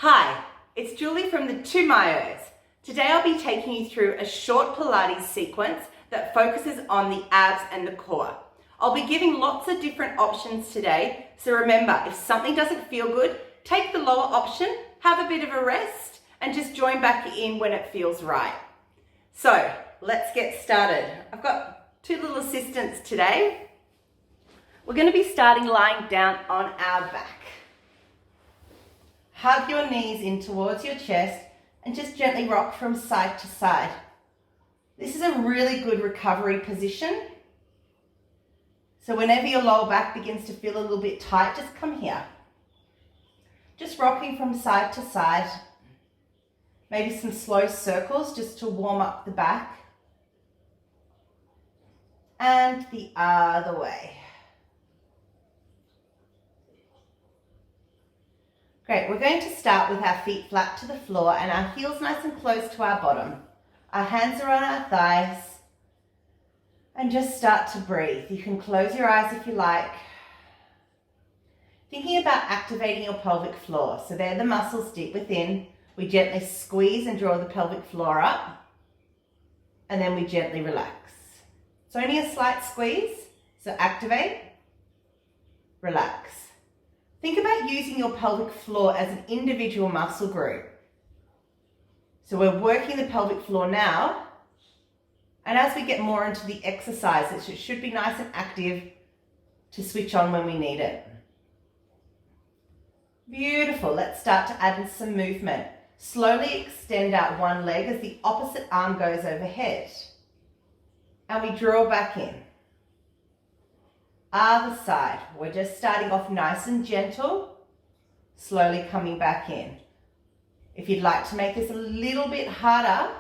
Hi, it's Julie from the Two Myos. Today I'll be taking you through a short Pilates sequence that focuses on the abs and the core. I'll be giving lots of different options today, so remember, if something doesn't feel good, take the lower option, have a bit of a rest, and just join back in when it feels right. So let's get started. I've got two little assistants today. We're going to be starting lying down on our back. Hug your knees in towards your chest and just gently rock from side to side. This is a really good recovery position. So whenever your lower back begins to feel a little bit tight, just come here. Just rocking from side to side. Maybe some slow circles just to warm up the back. And the other way. Great, we're going to start with our feet flat to the floor and our heels nice and close to our bottom. Our hands are on our thighs. And just start to breathe. You can close your eyes if you like. Thinking about activating your pelvic floor. So they're the muscles deep within. We gently squeeze and draw the pelvic floor up. And then we gently relax. It's only a slight squeeze. So activate, relax. Think about using your pelvic floor as an individual muscle group. So we're working the pelvic floor now. And as we get more into the exercise, it should be nice and active to switch on when we need it. Beautiful. Let's start to add in some movement. Slowly extend out one leg as the opposite arm goes overhead. And we draw back in. Other side. We're just starting off nice and gentle, slowly coming back in. If you'd like to make this a little bit harder,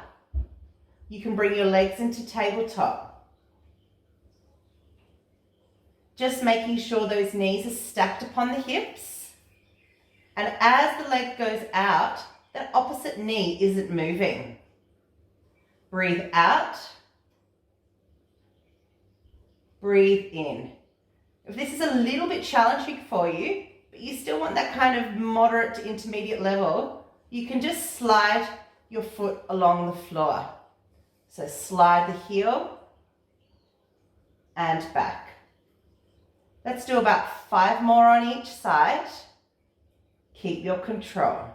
you can bring your legs into tabletop. Just making sure those knees are stacked upon the hips. And as the leg goes out, that opposite knee isn't moving. Breathe out. Breathe in. If this is a little bit challenging for you, but you still want that kind of moderate to intermediate level, you can just slide your foot along the floor. So slide the heel and back. Let's do about 5 more on each side. Keep your control.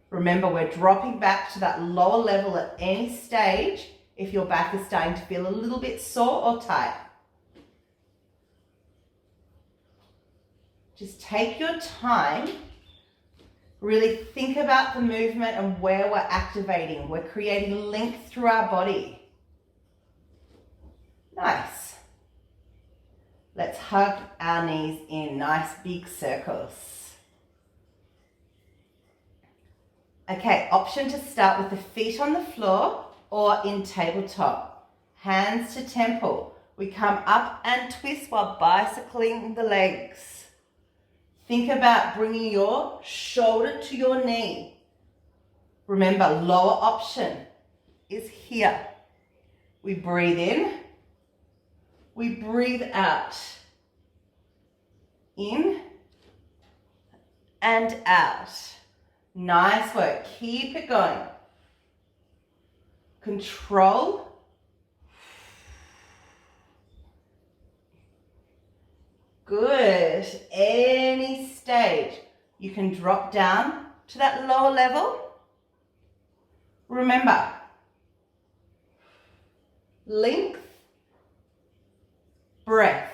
Remember, we're dropping back to that lower level at any stage if your back is starting to feel a little bit sore or tight. Just take your time. Really think about the movement and where we're activating. We're creating length through our body. Nice. Let's hug our knees in nice big circles. Okay, option to start with the feet on the floor or in tabletop. Hands to temple. We come up and twist while bicycling the legs. Think about bringing your shoulder to your knee. Remember, lower option is here. We breathe in. We breathe out. In and out. Nice work. Keep it going. Control. Good. Any stage, you can drop down to that lower level. Remember, length, breath.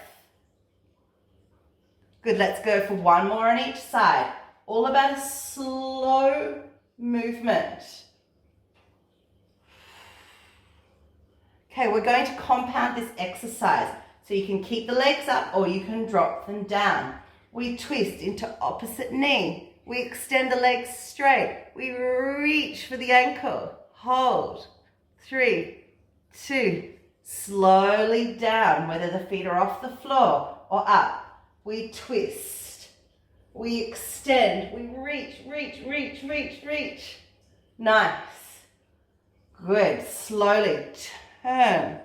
Good. Let's go for 1 more on each side. All about a slow movement. Okay, we're going to compound this exercise. So you can keep the legs up or you can drop them down. We twist into opposite knee. We extend the legs straight. We reach for the ankle. Hold. 3, 2. Slowly down, whether the feet are off the floor or up. We twist. We extend. We reach, reach, reach, reach, reach. Nice. Good. Slowly turn.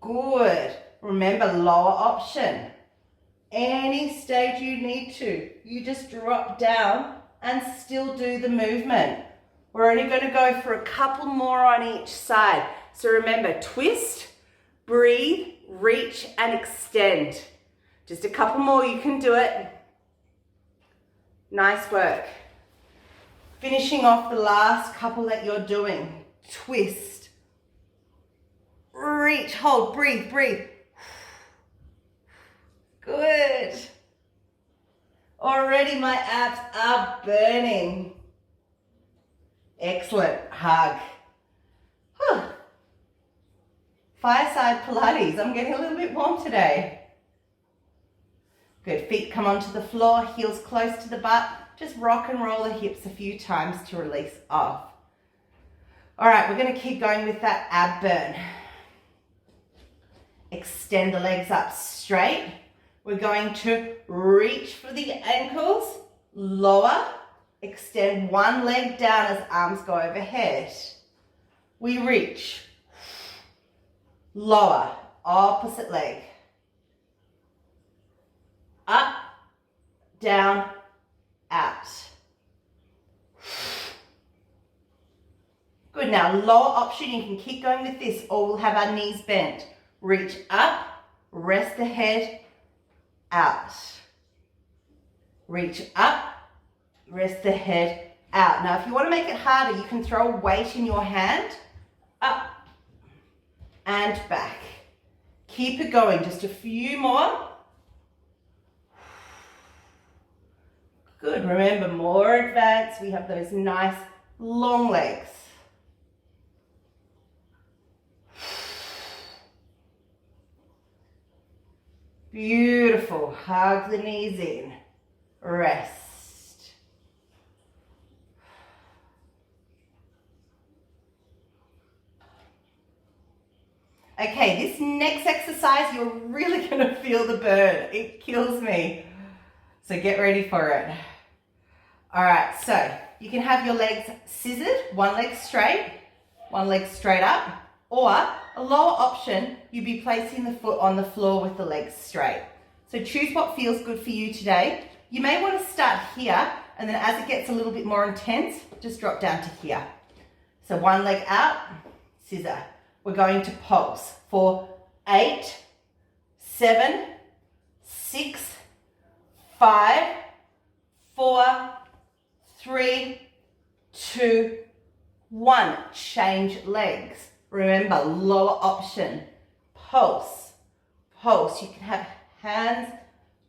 Good. Remember, lower option. Any stage you need to. You just drop down and still do the movement. We're only going to go for a couple more on each side. So remember, twist, breathe, reach, and extend. Just a couple more, you can do it. Nice work. Finishing off the last couple that you're doing. Twist, reach, hold, breathe, breathe. Good. Already my abs are burning. Excellent. Hug. Whew. Fireside Pilates. I'm getting a little bit warm today. Good. Feet come onto the floor, heels close to the butt. Just rock and roll the hips a few times to release off. All right, we're going to keep going with that ab burn. Extend the legs up straight. We're going to reach for the ankles, lower, extend one leg down as arms go overhead. We reach, lower, opposite leg. Up, down, out. Good, now lower option, you can keep going with this or we'll have our knees bent. Reach up, rest the head, out. Reach up, rest the head, out. Now if you want to make it harder, you can throw a weight in your hand, up and back. Keep it going, just a few more. Good, remember more advanced, we have those nice long legs. Beautiful, hug the knees in, rest. Okay, this next exercise, you're really gonna feel the burn. It kills me. So get ready for it. All right, so you can have your legs scissored, one leg straight up, or a lower option, you'd be placing the foot on the floor with the legs straight. So choose what feels good for you today. You may want to start here, and then as it gets a little bit more intense, just drop down to here. So one leg out, scissor. We're going to pulse for 8, 7, 6, 5, 4, 3, 2, 1. Change legs. Remember, lower option, pulse, pulse. You can have hands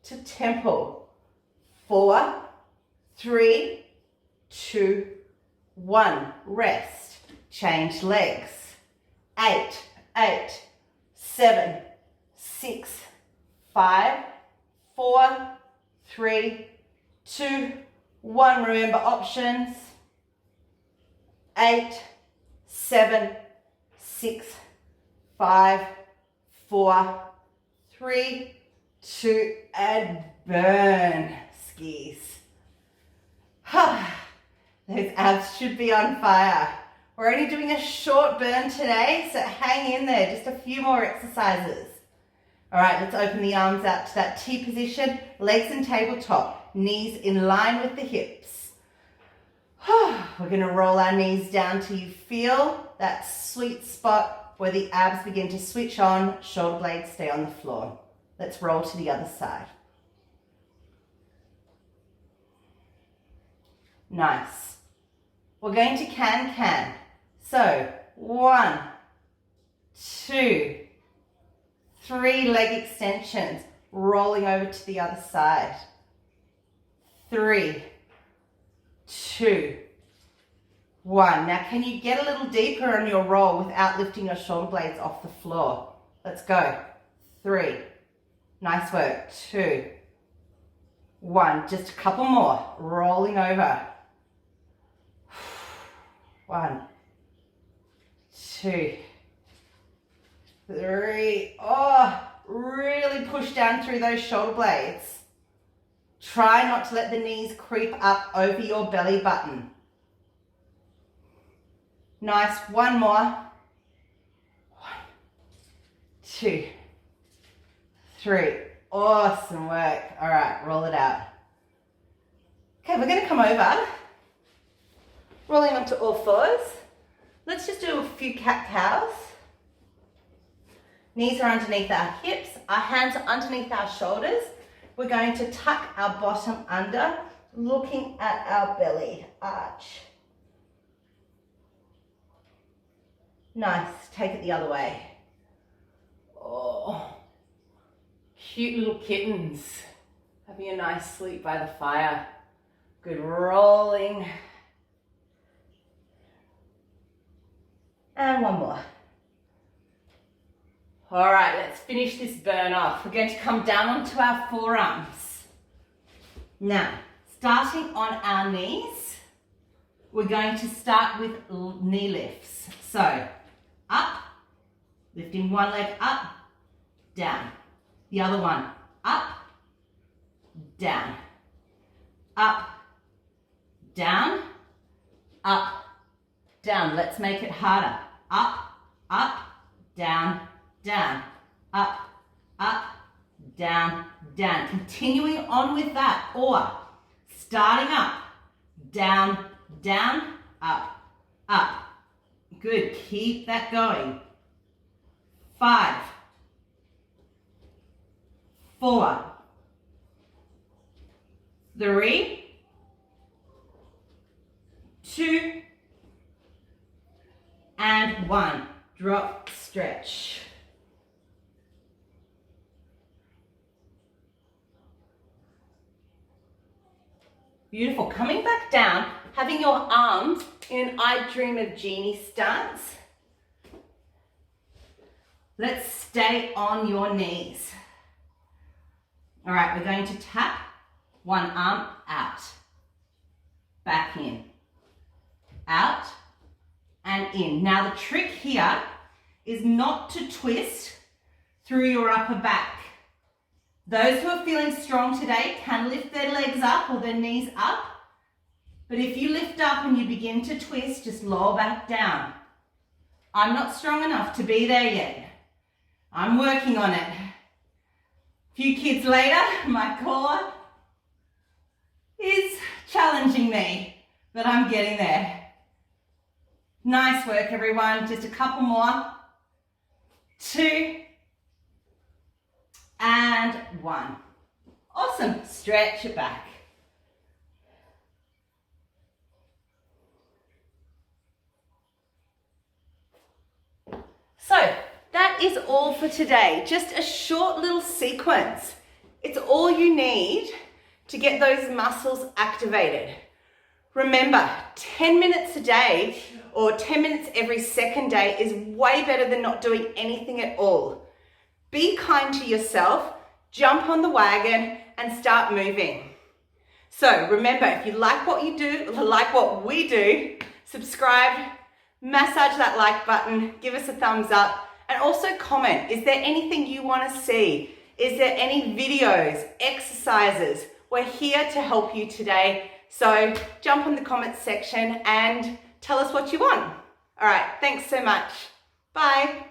to temple. 4, 3, 2, 1. Rest. Change legs. 8, 7, 6, 5, 4, 3, 2, 1. Remember options. 8, 7, 6, 5, 4, 3, 2, and burn. Skis. Those abs should be on fire. We're only doing a short burn today, so hang in there, just a few more exercises. All right, let's open the arms out to that T position, legs in tabletop, knees in line with the hips. We're going to roll our knees down till you feel that sweet spot where the abs begin to switch on, shoulder blades stay on the floor. Let's roll to the other side. Nice. We're going to can. So 1, 2, 3 leg extensions, rolling over to the other side. 3, 2, 1. Now can you get a little deeper on your roll without lifting your shoulder blades off the floor? Let's go. 3. Nice work. 2, 1. Just a couple more. Rolling over. 1, 2, 3. Oh, really push down through those shoulder blades. Try not to let the knees creep up over your belly button. Nice. 1 more. 1, 2, 3. Awesome work. All right, roll it out. Okay, we're going to come over, rolling onto all fours. Let's just do a few cat-cows. Knees are underneath our hips, our hands are underneath our shoulders. We're going to tuck our bottom under, looking at our belly arch. Nice, take it the other way. Oh, cute little kittens. Having a nice sleep by the fire. Good, rolling. And one more. All right, let's finish this burn off. We're going to come down onto our forearms. Now, starting on our knees, we're going to start with knee lifts. So, up, lifting one leg up, down. The other one, up, down, up, down, up, down. Let's make it harder. Up, up, down, down, up, up, down, down. Continuing on with that, or starting up, down, down, up, up. Good, keep that going. 5, 4, 3, 2, and 1. Drop, stretch. Beautiful. Coming back down, having your arms in an I Dream of Genie stance. Let's stay on your knees. All right, we're going to tap one arm out, back in, out, and in. Now the trick here is not to twist through your upper back. Those who are feeling strong today can lift their legs up or their knees up. But if you lift up and you begin to twist, just lower back down. I'm not strong enough to be there yet. I'm working on it. A few kids later, my core is challenging me, but I'm getting there. Nice work, everyone. Just a couple more. 2, and 1. Awesome. Stretch it back. So that is all for today. Just a short little sequence. It's all you need to get those muscles activated. Remember, 10 minutes a day or 10 minutes every second day is way better than not doing anything at all. Be kind to yourself, jump on the wagon and start moving. So remember, if you like what you do, like what we do, subscribe, massage that like button, give us a thumbs up, and also comment. Is there anything you want to see? Is there any videos, exercises? We're here to help you today. So jump on the comments section and tell us what you want. All right, thanks so much. Bye.